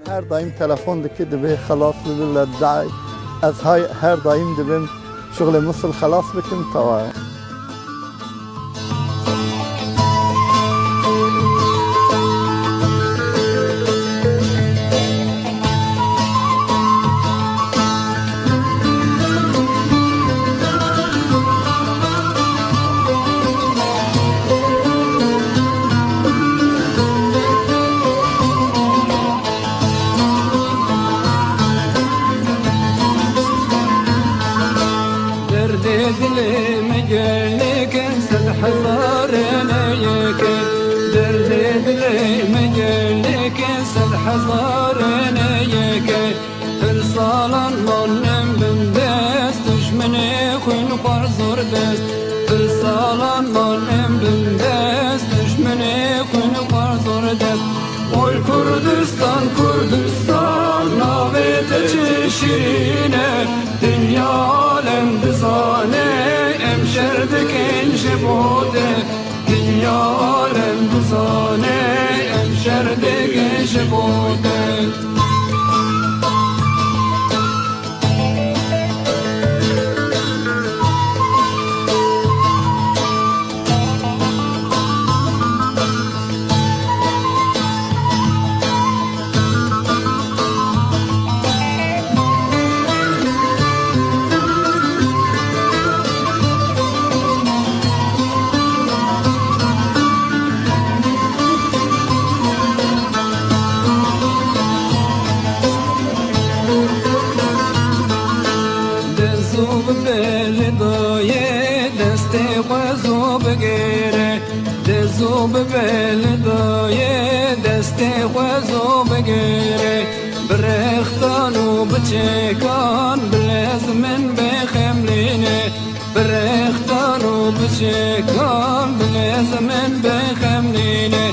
Her daim telefondaki dibe خلاص لله دعي از هاي her daim dibim شغل مصر خلاص بكم توا دلي مجالك انسد حضارنا ياكل درد دلي مجالك انسد حضارنا ياكل فرصالا ظلم بندست دشمني خن قرزور دست فرصالا ظلم بندست دشمني خن قرزور دست Oy Kurdistan, Kurdistan, navet çeşirine, dünya alem dizane, emşerdik enşebode, dünya alem dizane, emşerdik enşebode. زوب بلدايه دست خوزو بگیره زوب بلدايه دست خوزو بگیره برختانو بچکان بلز من بخملینه برختانو بچکان بلز من بخملینه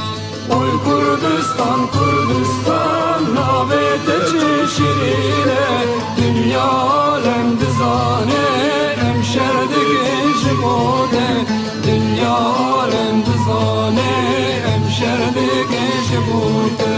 Oy Kurdistan, Kurdistan, navet çeşirine, dünya alem dizane, emşerdik eşibode, dünya alem dizane, emşerdik eşibode.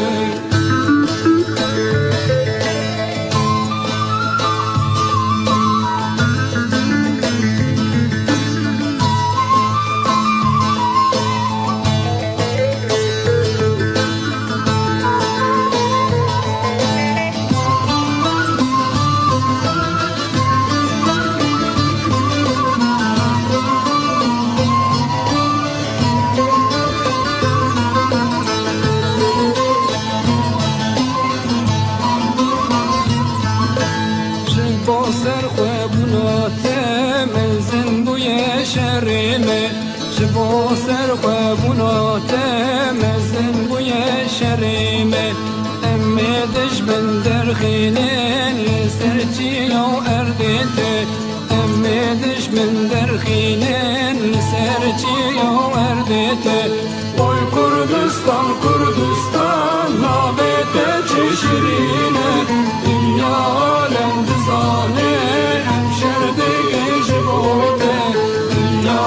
سر خوابوناته مزن بوی شرمه شبو سر خوابوناته مزن بوی شرمه امی دشمن در خینن لسرچی و اردیته امی دشمن در خینن لسرچی و اردیته Oy Kurdistan, Kurdistan, nabete çeşirine, dünya alem dizane, emşerdik eşibode, dünya